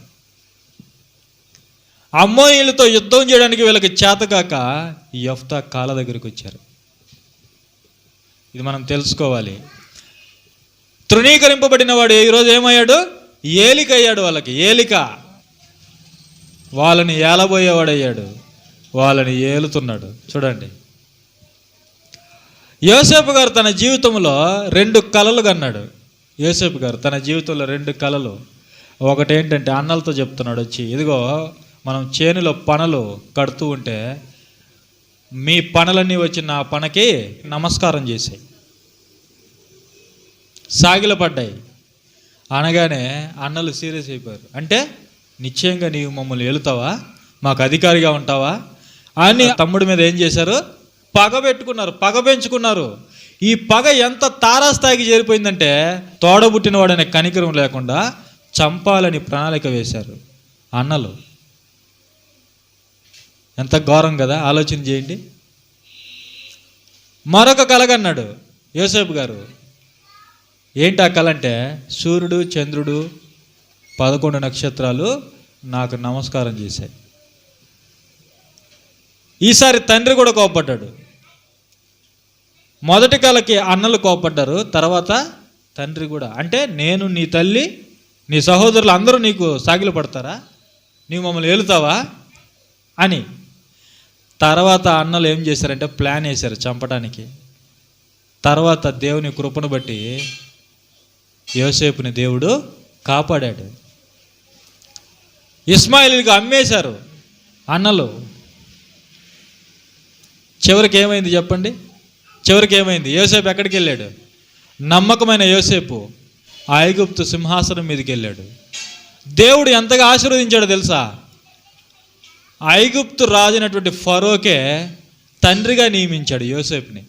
S1: అమ్మోనీయులతో యుద్ధం చేయడానికి వీళ్ళకి చేతకాక యెఫ్తా కాళ్ళ దగ్గరికి వచ్చారు. ఇది మనం తెలుసుకోవాలి. తృణీకరింపబడిన వాడు ఈరోజు ఏమయ్యాడు? ఏలిక అయ్యాడు. వాళ్ళకి ఏలిక. వాళ్ళని ఏలబోయేవాడయ్యాడు. వాళ్ళని ఏలుతున్నాడు. చూడండి, యోసేపు గారు తన జీవితంలో 2 కలలు కన్నాడు. యోసేపు గారు తన జీవితంలో 2 కలలు. ఒకటి ఏంటంటే, అన్నలతో చెప్తున్నాడు వచ్చి, ఇదిగో మనం చేనులో పనలు కడుతూ ఉంటే మీ పనులన్నీ వచ్చి నా పనకి నమస్కారం చేసాయి, సాగిలపడ్డాయి అనగానే అన్నలు సీరియస్ అయిపోయారు. అంటే నిశ్చయంగా నీవు మమ్మల్ని ఏలుతావా, మాకు అధికారిగా ఉంటావా అని తమ్ముడి మీద ఏం చేశారు? పగ పెట్టుకున్నారు, పగ పెంచుకున్నారు. ఈ పగ ఎంత తారాస్థాయికి చేరిపోయిందంటే తోడబుట్టిన వాడనే కనికరం లేకుండా చంపాలని ప్రణాళిక వేశారు అన్నలు. ఎంత ఘోరం కదా, ఆలోచన చేయండి. మరొక కలగన్నాడు యోసేపు గారు. ఏంటి ఆ కళ అంటే, సూర్యుడు చంద్రుడు 11 నక్షత్రాలు నాకు నమస్కారం చేశాయి. ఈసారి తండ్రి కూడా కోపడ్డాడు. మొదటి కళకి అన్నలు కోపడ్డారు, తర్వాత తండ్రి కూడా. అంటే నేను నీ తల్లి, నీ సహోదరులు అందరూ నీకు సాగిలు పడతారా, నీవు మమ్మల్ని ఏలుతావా అని. తర్వాత అన్నలు ఏం చేశారంటే ప్లాన్ వేశారు చంపడానికి. తర్వాత దేవుని కృపను బట్టి యోసేపుని దేవుడు కాపాడాడు. ఇస్మాయిల్కి అమ్మేశారు అన్నలు. చివరికి ఏమైంది చెప్పండి? చివరికి ఏమైంది? యోసేపు ఎక్కడికి వెళ్ళాడు? నమ్మకమైన యోసేపు ఐగుప్తు సింహాసనం మీదకి వెళ్ళాడు. దేవుడు ఎంతగా ఆశీర్వదించాడో తెలుసా? ఐగుప్తు రాజైనటువంటి ఫరోకే తండ్రిగా నియమించాడు యోసేపుని,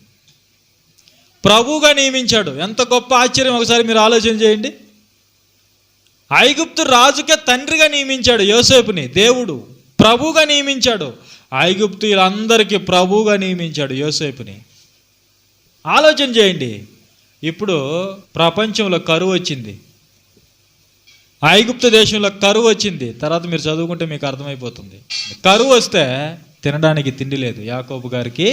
S1: ప్రభువుగా నియమించాడు. ఎంత గొప్ప ఆశ్చర్యం, ఒకసారి మీరు ఆలోచన చేయండి. ఐగుప్తు రాజుకే తండ్రిగా నియమించాడు యోసేపుని దేవుడు, ప్రభువుగా నియమించాడు. ఐగుప్తీయులందరికీ ప్రభువుగా నియమించాడు యోసేపుని. ఆలోచన చేయండి. ఇప్పుడు ప్రపంచంలో కరువు వచ్చింది, ఐగుప్తు దేశంలో కరువు వచ్చింది. తర్వాత మీరు చదువుకుంటే మీకు అర్థమైపోతుంది. కరువు వస్తే తినడానికి తిండి లేదు. యాకోబు గారికి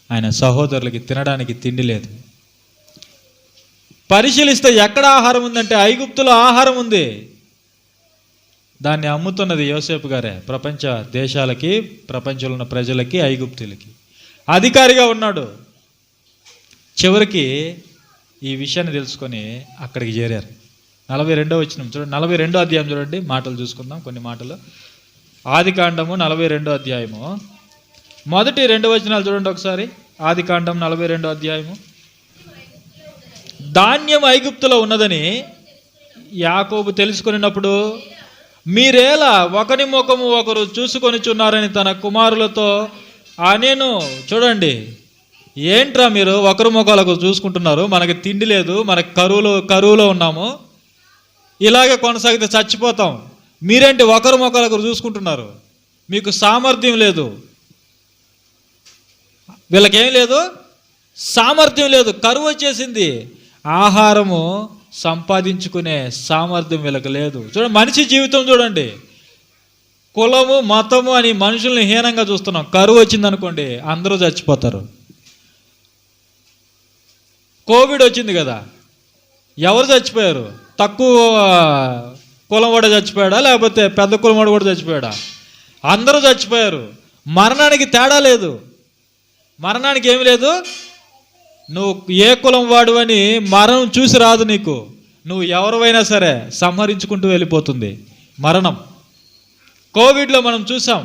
S1: ఆయన సహోదరులకి తినడానికి తిండి లేదు. పరిశీలిస్తే ఎక్కడ ఆహారం ఉందంటే ఐగుప్తులో ఆహారం ఉంది. దాన్ని అమ్ముతున్నది యోసేపు గారే. ప్రపంచ దేశాలకి, ప్రపంచంలో ఉన్న ప్రజలకి, ఐగుప్తులకి అధికారిగా ఉన్నాడు. చివరికి ఈ విషయాన్ని తెలుసుకొని అక్కడికి చేరారు. 42వ వచనం చూడండి, 42వ అధ్యాయం చూడండి. మాటలు చూసుకుందాం, కొన్ని మాటలు. ఆదికాండము 42వ అధ్యాయము మొదటి 2 వచనాలు చూడండి ఒకసారి. ఆదికాండం 42వ అధ్యాయము. ధాన్యం ఐగుప్తులో ఉన్నదని యాకోబు తెలుసుకున్నప్పుడు మీరేలా ఒకరి ముఖము ఒకరు చూసుకొనిచున్నారని తన కుమారులతో అనేను. చూడండి, ఏంట్రా మీరు ఒకరి ముఖాలకు చూసుకుంటున్నారు, మనకి తిండి లేదు, మనకి కరువులో ఉన్నాము, ఇలాగే కొనసాగితే చచ్చిపోతాం, మీరేంటి ఒకరి ముఖాలకు చూసుకుంటున్నారు, మీకు సామర్థ్యం లేదు. వీళ్ళకేం లేదు, సామర్థ్యం లేదు, కరువు వచ్చేసింది, ఆహారము సంపాదించుకునే సామర్థ్యం వీళ్ళకి లేదు. చూడండి, మనిషి జీవితం చూడండి, కులము మతము అని మనుషుల్ని హీనంగా చూస్తున్నాం. కరువు వచ్చింది అనుకోండి, అందరూ చచ్చిపోతారు. కోవిడ్ వచ్చింది కదా, ఎవరు చచ్చిపోయారు? తక్కువ కులం వాడు చచ్చిపోయాడా, లేకపోతే పెద్ద కులం వాడు కూడా చచ్చిపోయాడా? అందరూ చచ్చిపోయారు. మరణానికి తేడా లేదు, మరణానికి ఏమి లేదు. నువ్వు ఏ కులం వాడు అని మరణం చూసి రాదు నీకు. నువ్వు ఎవరివైనా సరే సంహరించుకుంటూ వెళ్ళిపోతుంది మరణం. కోవిడ్లో మనం చూసాం,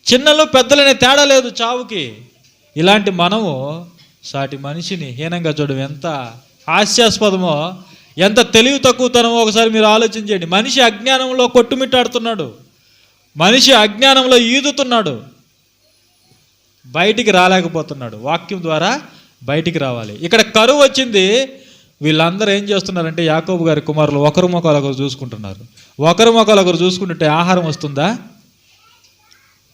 S1: చిన్నలు పెద్దలనే తేడా లేదు చావుకి. ఇలాంటి మనము సాటి మనిషిని హీనంగా చూడడం ఎంత హాస్యాస్పదమో, ఎంత తెలివి తక్కువతనమో ఒకసారి మీరు ఆలోచన చేయండి. మనిషి అజ్ఞానంలో కొట్టుమిట్టాడుతున్నాడు, మనిషి అజ్ఞానంలో ఈదుతున్నాడు, బయటికి రాలేకపోతున్నాడు. వాక్యం ద్వారా బయటికి రావాలి. ఇక్కడ కరువు వచ్చింది. వీళ్ళందరూ ఏం చేస్తున్నారంటే యాకోబు గారి కుమారులు ఒకరి ముఖాలు ఒకరు చూసుకుంటున్నారు. ఒకరి ముఖాలు ఒకరు చూసుకుంటుంటే ఆహారం వస్తుందా?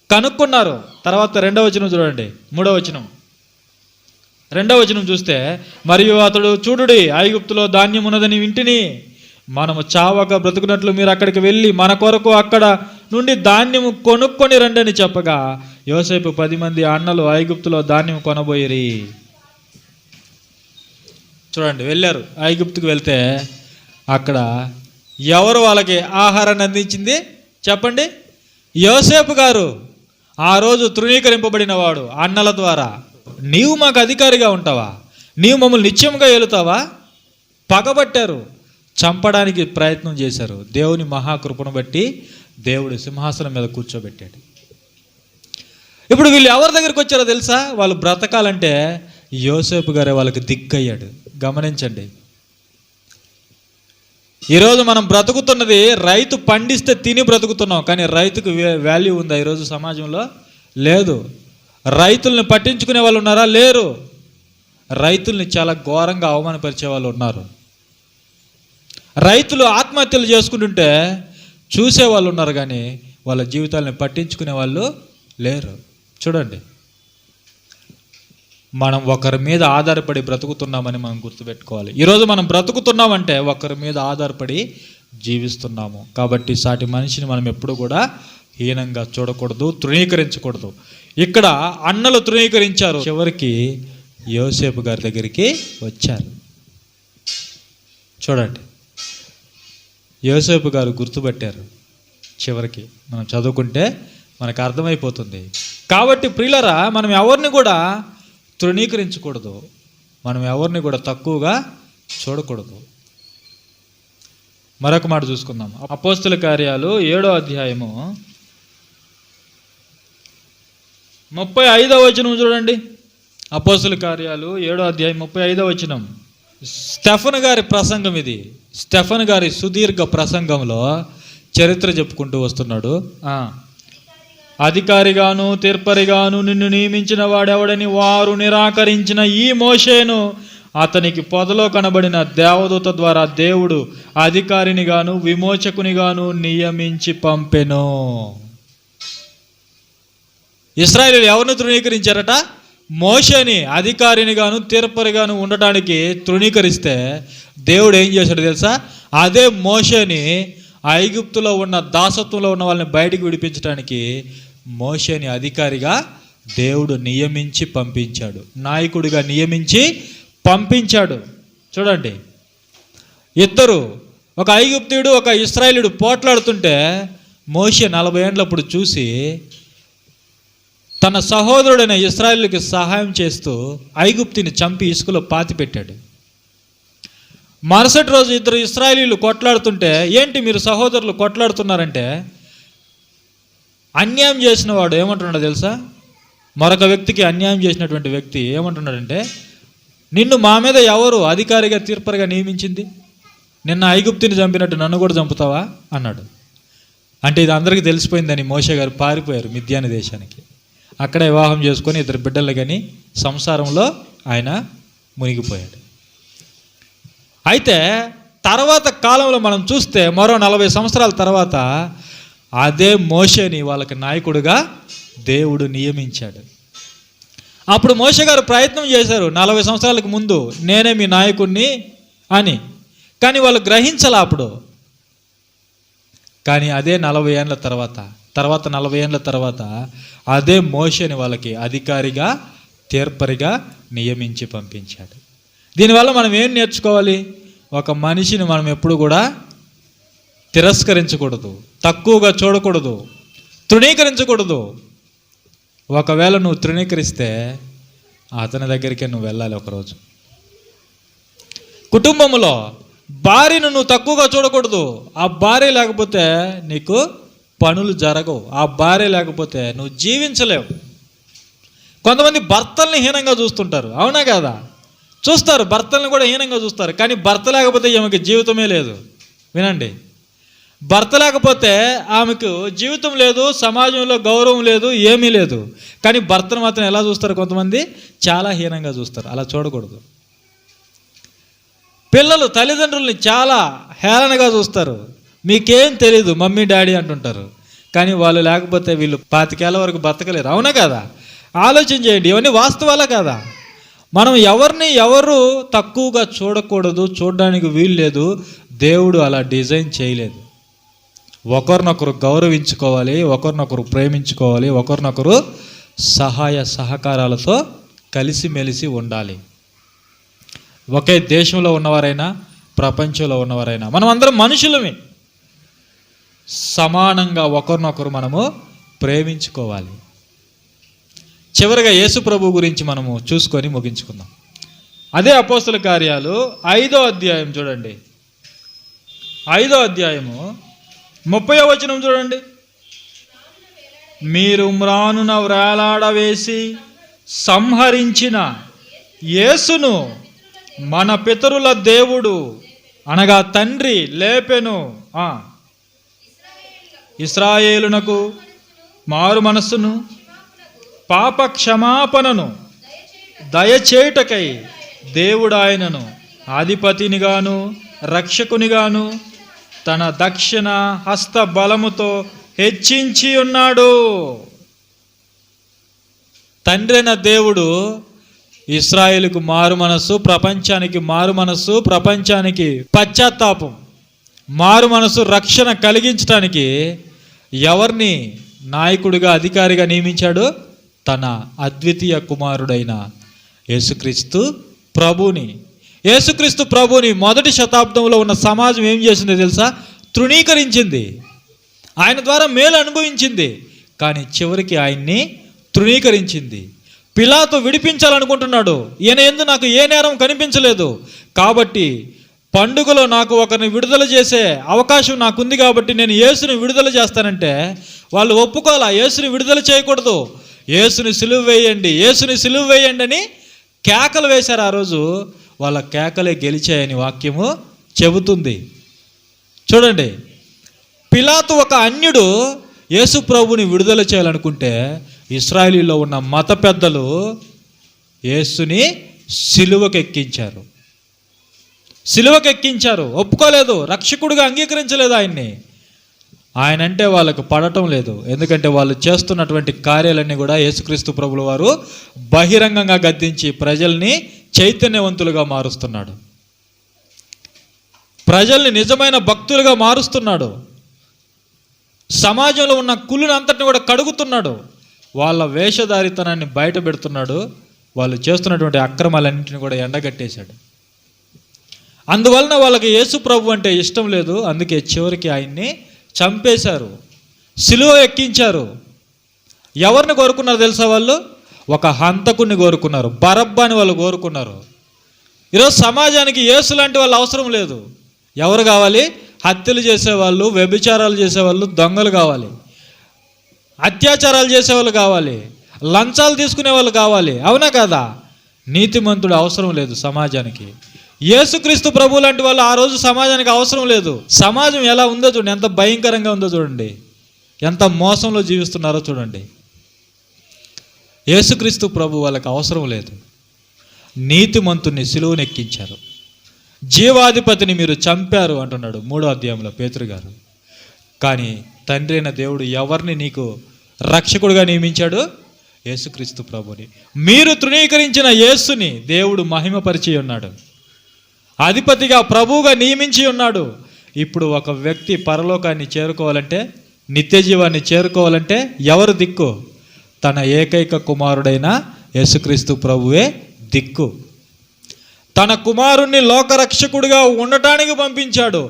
S1: కనుక్కున్నారు. తర్వాత 2వ వచనం చూడండి, 3వ వచనం. 2వ వచనం చూస్తే, మరియు అతడు చూడుడి ఐగుప్తులో ధాన్యం ఉన్నదని వింటిని, మనము చావక బ్రతుకున్నట్లు మీరు అక్కడికి వెళ్ళి మన కొరకు అక్కడ నుండి ధాన్యము కొనుక్కొని రండి అని చెప్పగా యోసేపు 10 మంది అన్నలు ఐగుప్తులో ధాన్యం కొనబోయిరి. చూడండి, వెళ్ళారు. ఐగుప్తుకు వెళ్తే అక్కడ ఎవరు వాళ్ళకి ఆహారాన్ని అందించింది చెప్పండి? యోసేపు గారు. ఆ రోజు తృణీకరింపబడిన వాడు అన్నల ద్వారా. నీవు మాకు అధికారిగా ఉంటావా? నీవు మమ్మల్ని నిత్యంగా ఏలుతావా? పగబట్టారు, చంపడానికి ప్రయత్నం చేశారు. దేవుని మహాకృపను బట్టి దేవుడు సింహాసనం మీద కూర్చోబెట్టాడు. ఇప్పుడు వీళ్ళు ఎవరి దగ్గరికి వచ్చారో తెలుసా? వాళ్ళు బ్రతకాలంటే యోసేపు గారే వాళ్ళకి దిక్కయ్యాడు. గమనించండి, ఈరోజు మనం బ్రతుకుతున్నది రైతు పండిస్తే తిని బ్రతుకుతున్నాం, కానీ రైతుకు వాల్యూ ఉందా ఈరోజు సమాజంలో? లేదు. రైతుల్ని పట్టించుకునే వాళ్ళు ఉన్నారా? లేరు. రైతుల్ని చాలా ఘోరంగా అవమానపరిచే వాళ్ళు ఉన్నారు. రైతులు ఆత్మహత్యలు చేసుకుంటుంటే చూసేవాళ్ళు ఉన్నారు, కానీ వాళ్ళ జీవితాలని పట్టించుకునే వాళ్ళు లేరు. చూడండి, మనం ఒకరి మీద ఆధారపడి బ్రతుకుతున్నామని మనం గుర్తుపెట్టుకోవాలి. ఈరోజు మనం బ్రతుకుతున్నామంటే ఒకరి మీద ఆధారపడి జీవిస్తున్నాము. కాబట్టి సాటి మనిషిని మనం ఎప్పుడు కూడా హీనంగా చూడకూడదు, తృణీకరించకూడదు. ఇక్కడ అన్నలు తృణీకరించారు, చివరికి యోసేపు గారి దగ్గరికి వచ్చారు. చూడండి, యోసేపు గారు గుర్తుపట్టారు. చివరికి మనం చదువుకుంటే మనకు అర్థమైపోతుంది. కాబట్టి ప్రియులరా, మనం ఎవరిని కూడా తృణీకరించకూడదు, మనం ఎవరిని కూడా తక్కువగా చూడకూడదు. మరొక మాట చూసుకుందాం. అపోస్తుల కార్యాలు 7వ అధ్యాయము 35వ వచనం చూడండి. అపోస్తుల కార్యాలు 7వ అధ్యాయం 35వ వచనం. స్టెఫన్ గారి ప్రసంగం ఇది. స్టెఫన్ గారి సుదీర్ఘ ప్రసంగంలో చరిత్ర చెప్పుకుంటూ వస్తున్నాడు. అధికారిగాను తీర్పరిగాను నిన్ను నియమించిన వాడెవడని వారు నిరాకరించిన ఈ మోషేను అతనికి పొదలో కనబడిన దేవదూత ద్వారా దేవుడు అధికారినిగాను విమోచకునిగాను నియమించి పంపెను. ఇశ్రాయేలీయులు ఎవరిని తృణీకరించారట? మోషేని అధికారినిగాను తీర్పరిగాను ఉండటానికి తృణీకరిస్తే దేవుడు ఏం చేశాడు తెలుసా? అదే మోషేని ఐగుప్తులో ఉన్న దాసత్వంలో ఉన్న వాళ్ళని బయటికి విడిపించడానికి మోషేని అధికారిగా దేవుడు నియమించి పంపించాడు, నాయకుడిగా నియమించి పంపించాడు. చూడండి, ఇద్దరు, ఒక ఐగుప్తీయుడు ఒక ఇశ్రాయేలీయుడు పోట్లాడుతుంటే మోషే 40 ఏండ్లప్పుడు చూసి తన సహోదరుడైన ఇశ్రాయేలుకి సహాయం చేస్తూ ఐగుప్తిని చంపి ఇసుకలో పాతిపెట్టాడు. మరుసటి రోజు ఇద్దరు ఇశ్రాయేలీయులు కొట్లాడుతుంటే, ఏంటి మీరు సహోదరులు కొట్లాడుతున్నారంటే, అన్యాయం చేసిన వాడు ఏమంటున్నాడో తెలుసా? మరొక వ్యక్తికి అన్యాయం చేసినటువంటి వ్యక్తి ఏమంటున్నాడంటే, నిన్ను మా మీద ఎవరు అధికారిగా తీర్పరిగా నియమించింది? నిన్న ఐగుప్తిని చంపినట్టు నన్ను కూడా చంపుతావా అన్నాడు. అంటే ఇది అందరికీ తెలిసిపోయిందని మోషే గారు పారిపోయారు మిద్యాను దేశానికి. అక్కడ వివాహం చేసుకొని 2 బిడ్డలు కానీ సంసారంలో ఆయన మునిగిపోయాడు. అయితే తర్వాత కాలంలో మనం చూస్తే మరో 40 సంవత్సరాల తర్వాత అదే మోషేని వాళ్ళకి నాయకుడిగా దేవుడు నియమించాడు. అప్పుడు మోషే గారు ప్రయత్నం చేశారు 40 సంవత్సరాలకు ముందు, నేనే మీ నాయకుడిని అని. కానీ వాళ్ళు గ్రహించాల అప్పుడు. కానీ అదే 40 ఏళ్ళ తర్వాత 40 ఏళ్ళ తర్వాత అదే మోషేని వాళ్ళకి అధికారిగా తీర్పరిగా నియమించి పంపించాడు. దీనివల్ల మనం ఏం నేర్చుకోవాలి? ఒక మనిషిని మనం ఎప్పుడు కూడా తిరస్కరించకూడదు, తక్కువగా చూడకూడదు, తృణీకరించకూడదు. ఒకవేళ నువ్వు తృణీకరిస్తే అతని దగ్గరికే నువ్వు వెళ్ళాలి ఒకరోజు. కుటుంబంలో భార్యను నువ్వు తక్కువగా చూడకూడదు. ఆ భార్య లేకపోతే నీకు పనులు జరగవు. ఆ భార్య లేకపోతే నువ్వు జీవించలేవు. కొంతమంది భర్తల్ని హీనంగా చూస్తుంటారు, అవునా కదా? చూస్తారు, భర్తల్ని కూడా హీనంగా చూస్తారు. కానీ భర్త లేకపోతే ఈమెకి జీవితమే లేదు. వినండి, భర్త లేకపోతే ఆమెకు జీవితం లేదు, సమాజంలో గౌరవం లేదు, ఏమీ లేదు. కానీ భర్తను మాత్రం ఎలా చూస్తారు? కొంతమంది చాలా హీనంగా చూస్తారు. అలా చూడకూడదు. పిల్లలు తల్లిదండ్రుల్ని చాలా హేళనగా చూస్తారు. మీకేం తెలీదు మమ్మీ డాడీ అంటుంటారు. కానీ వాళ్ళు లేకపోతే వీళ్ళు 25 ఏళ్ళ వరకు బతకలేరు, అవునా కదా? ఆలోచన చేయండి, ఇవన్నీ వాస్తవాలా కదా? మనం ఎవరు తక్కువగా చూడకూడదు, చూడడానికి వీలు లేదు. దేవుడు అలా డిజైన్ చేయలేదు. ఒకరినొకరు గౌరవించుకోవాలి, ఒకరినొకరు ప్రేమించుకోవాలి, ఒకరినొకరు సహాయ సహకారాలతో కలిసిమెలిసి ఉండాలి. ఒకే దేశంలో ఉన్నవారైనా ప్రపంచంలో ఉన్నవారైనా మనం అందరం మనుషులమే. సమానంగా ఒకరినొకరు మనము ప్రేమించుకోవాలి. చివరిగా యేసు ప్రభు గురించి మనము చూసుకొని ముగించుకుందాం. అదే అపోస్తల కార్యాలు 5వ అధ్యాయం చూడండి. 5వ అధ్యాయము 30వ వచనం చూడండి. మీరు మ్రానున వ్రేలాడవేసి సంహరించిన యేసును మన పితరుల దేవుడు అనగా తండ్రి లేపెను. ఇశ్రాయేలునకు మారు మనస్సును పాప క్షమాపణను దయచేయుటకై దేవుడు ఆయనను అధిపతినిగాను రక్షకునిగాను తన దక్షిణ హస్త బలముతో హెచ్చించి ఉన్నాడు. తండ్రి అయిన దేవుడు ఇశ్రాయేలుకు మారు మనస్సు, ప్రపంచానికి మారు మనస్సు, ప్రపంచానికి పశ్చాత్తాపం, మారు మనస్సు, రక్షణ కలిగించడానికి ఎవరిని నాయకుడిగా అధికారిగా నియమించాడు? తన అద్వితీయ కుమారుడైన యేసుక్రీస్తు ప్రభుని. యేసుక్రీస్తు ప్రభుని మొదటి శతాబ్దంలో ఉన్న సమాజం ఏం చేసిందో తెలుసా? తృణీకరించింది. ఆయన ద్వారా మేలు అనుభవించింది, కానీ చివరికి ఆయన్ని తృణీకరించింది. పిలాతు విడిపించాలనుకుంటున్నాడు. ఈయన యందు నాకు ఏ నేరం కనిపించలేదు, కాబట్టి పండుగలో నాకు ఒకరిని విడుదల చేసే అవకాశం నాకుంది, కాబట్టి నేను యేసుని విడుదల చేస్తానంటే వాళ్ళు ఒప్పుకోవాలా. యేసుని విడుదల చేయకూడదు, యేసుని సిలువ వేయండి, యేసుని సిలువ వేయండి అని కేకలు వేశారు. ఆ రోజు వాళ్ళ కేకలే గెలిచాయని వాక్యము చెబుతుంది. చూడండి, పిలాతు ఒక అన్యుడు యేసు ప్రభుని విడుదల చేయాలనుకుంటే ఇశ్రాయేలీలో ఉన్న మత పెద్దలు యేసుని సిలువకెక్కించారు. ఒప్పుకోలేదు, రక్షకుడిగా అంగీకరించలేదు ఆయన్ని. ఆయన అంటే వాళ్ళకు పడటం లేదు, ఎందుకంటే వాళ్ళు చేస్తున్నటువంటి కార్యాలన్నీ కూడా యేసుక్రీస్తు ప్రభుల వారు బహిరంగంగా గద్దించి ప్రజల్ని చైతన్యవంతులుగా మారుస్తున్నాడు, ప్రజల్ని నిజమైన భక్తులుగా మారుస్తున్నాడు, సమాజంలో ఉన్న కుళ్ళుని అంతటిని కూడా కడుగుతున్నాడు, వాళ్ళ వేషధారితనాన్ని బయట పెడుతున్నాడు, వాళ్ళు చేస్తున్నటువంటి అక్రమాలన్నింటిని కూడా ఎండగట్టేశాడు. అందువలన వాళ్ళకి యేసు ప్రభు అంటే ఇష్టం లేదు, అందుకే చివరికి ఆయన్ని చంపేశారు, సిలువ ఎక్కించారు. ఎవరిని కోరుకున్నారు తెలుసా? వాళ్ళు ఒక హంతకుడిని కోరుకున్నారు, బరబ్బాని వాళ్ళు కోరుకున్నారు. ఈరోజు సమాజానికి యేసు లాంటి వాళ్ళు అవసరం లేదు. ఎవరు కావాలి? హత్యలు చేసేవాళ్ళు, వ్యభిచారాలు చేసేవాళ్ళు, దొంగలు కావాలి, అత్యాచారాలు చేసేవాళ్ళు కావాలి, లంచాలు తీసుకునే వాళ్ళు కావాలి. అవునా కదా? నీతిమంతుడు అవసరం లేదు సమాజానికి. యేసుక్రీస్తు ప్రభు లాంటి వాళ్ళు ఆ రోజు సమాజానికి అవసరం లేదు. సమాజం ఎలా ఉందో చూడండి, ఎంత భయంకరంగా ఉందో చూడండి, ఎంత మోసంలో జీవిస్తున్నారో చూడండి. యేసుక్రీస్తు ప్రభు వాళ్ళకి అవసరం లేదు. నీతిమంతుని సిలువనెక్కించారు, జీవాధిపతిని మీరు చంపారు అంటున్నాడు 3వ అధ్యాయంలో పేతురు గారు. కానీ తండ్రి అయిన దేవుడు ఎవరిని నీకు రక్షకుడిగా నియమించాడు? యేసుక్రీస్తు ప్రభుని. మీరు తృణీకరించిన యేసుని దేవుడు మహిమపరిచి ఉన్నాడు, అధిపతిగా ప్రభువుగా నియమించి ఉన్నాడు. ఇప్పుడు ఒక వ్యక్తి పరలోకాన్ని చేరుకోవాలంటే, నిత్య జీవాన్ని చేరుకోవాలంటే ఎవరు దిక్కు? తన ఏకైక కుమారుడైన యేసుక్రీస్తు ప్రభువే దిక్కు. తన కుమారుణ్ణి లోకరక్షకుడిగా ఉండటానికి పంపించాడు.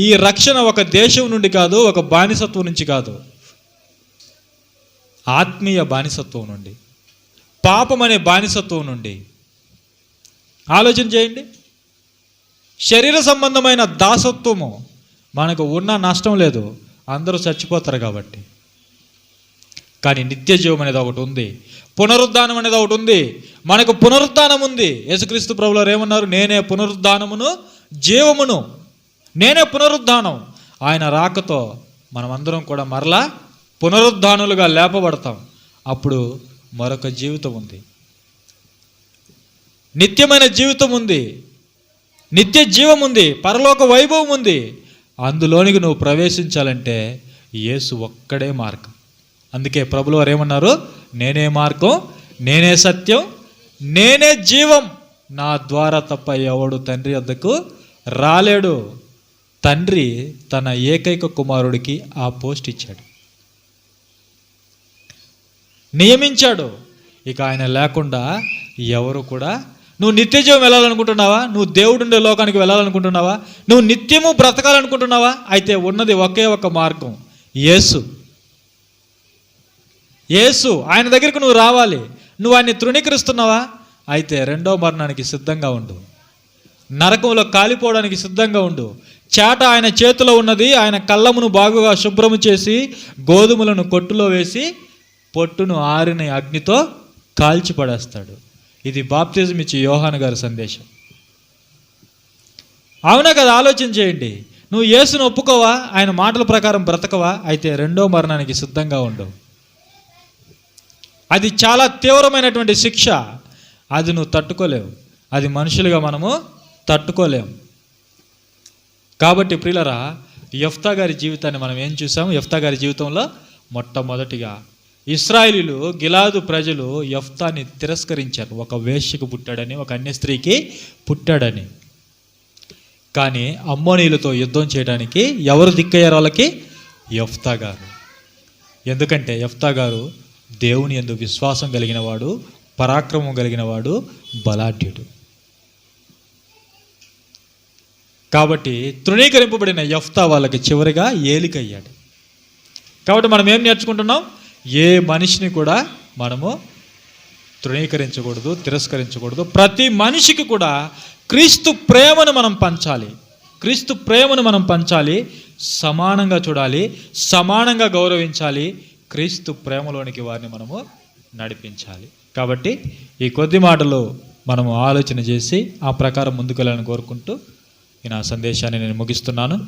S1: ఈ రక్షణ ఒక దేశం నుండి కాదు, ఒక బానిసత్వం నుంచి కాదు, ఆత్మీయ బానిసత్వం నుండి, పాపం అనే బానిసత్వం నుండి. ఆలోచన చేయండి. శరీర సంబంధమైన దాసత్వము మనకు ఉన్న నష్టం లేదు, అందరూ చచ్చిపోతారు కాబట్టి. కానీ నిత్య జీవం అనేది ఒకటి ఉంది, పునరుద్ధానం అనేది ఒకటి ఉంది. మనకు పునరుద్ధానం ఉంది. యేసుక్రీస్తు ప్రభువు వారు ఏమన్నారు? నేనే పునరుద్ధానమును జీవమును, నేనే పునరుద్ధానం. ఆయన రాకతో మనమందరం కూడా మరలా పునరుద్ధానులుగా లేపబడతాం. అప్పుడు మరొక జీవితం ఉంది, నిత్యమైన జీవితం ఉంది, నిత్య జీవం ఉంది, పరలోక వైభవం ఉంది. అందులోనికి నువ్వు ప్రవేశించాలంటే యేసు ఒక్కడే మార్గం. అందుకే ప్రభులు వారు ఏమన్నారు? నేనే మార్గం, నేనే సత్యం, నేనే జీవం, నా ద్వారా తప్ప ఎవడు తండ్రి వద్దకు రాలేడు. తండ్రి తన ఏకైక కుమారుడికి ఆ పోస్ట్ ఇచ్చాడు, నియమించాడు. ఇక ఆయన లేకుండా ఎవరు కూడా నువ్వు నిత్యజీవం వెళ్ళాలనుకుంటున్నావా? నువ్వు దేవుడుండే లోకానికి వెళ్ళాలనుకుంటున్నావా? నువ్వు నిత్యము బ్రతకాలనుకుంటున్నావా? అయితే ఉన్నది ఒకే ఒక మార్గం, యేసు. యేసు, ఆయన దగ్గరికి నువ్వు రావాలి. నువ్వు ఆయన్ని తృణీకరిస్తున్నావా? అయితే రెండో మరణానికి సిద్ధంగా ఉండు, నరకంలో కాలిపోవడానికి సిద్ధంగా ఉండు. చేట ఆయన చేతిలో ఉన్నది, ఆయన కళ్ళమును బాగుగా శుభ్రము చేసి గోధుమలను కొట్టులో వేసి పొట్టును ఆరిన అగ్నితో కాల్చి పడేస్తాడు. ఇది బాప్తిజం ఇచ్చి యోహాను గారి సందేశం. అవునా కదా? ఆలోచన చేయండి. నువ్వు యేసును ఒప్పుకోవా? ఆయన మాటల ప్రకారం బ్రతకవా? అయితే రెండో మరణానికి సిద్ధంగా ఉండు. అది చాలా తీవ్రమైనటువంటి శిక్ష. అది నువ్వు తట్టుకోలేవు. అది మనుషులుగా మనము తట్టుకోలేము. కాబట్టి ప్రియులరా, యెఫ్తా గారి జీవితాన్ని మనం ఏం చూసాము? యెఫ్తా గారి జీవితంలో మొట్టమొదటిగా ఇశ్రాయేలీలు, గిలాదు ప్రజలు యెఫ్తాని తిరస్కరించారు. ఒక వేశ్యకు పుట్టాడని, ఒక అన్య స్త్రీకి పుట్టాడని. కానీ అమ్మోనీయులతో యుద్ధం చేయడానికి ఎవరు దిక్కయ్యారు వాళ్ళకి? యెఫ్తా గారు. ఎందుకంటే యెఫ్తా గారు దేవుని యందు విశ్వాసం కలిగిన వాడు, పరాక్రమం కలిగిన వాడు, బలాఢ్యుడు. కాబట్టి తృణీకరింపబడిన యెఫ్తా వాళ్ళకి చివరిగా ఏలికయ్యాడు. కాబట్టి మనం ఏం నేర్చుకుంటున్నాం? ఏ మనిషిని కూడా మనము తృణీకరించకూడదు, తిరస్కరించకూడదు. ప్రతి మనిషికి కూడా క్రీస్తు ప్రేమను మనం పంచాలి. క్రీస్తు ప్రేమను మనం పంచాలి, సమానంగా చూడాలి, సమానంగా గౌరవించాలి. క్రీస్తు ప్రేమలోనికి వారిని మనము నడిపించాలి. కాబట్టి ఈ కొద్ది మాటలు మనము ఆలోచన చేసి ఆ ప్రకారం ముందుకెళ్ళాలని కోరుకుంటూ ఈ నా సందేశాన్ని నేను ముగిస్తున్నాను.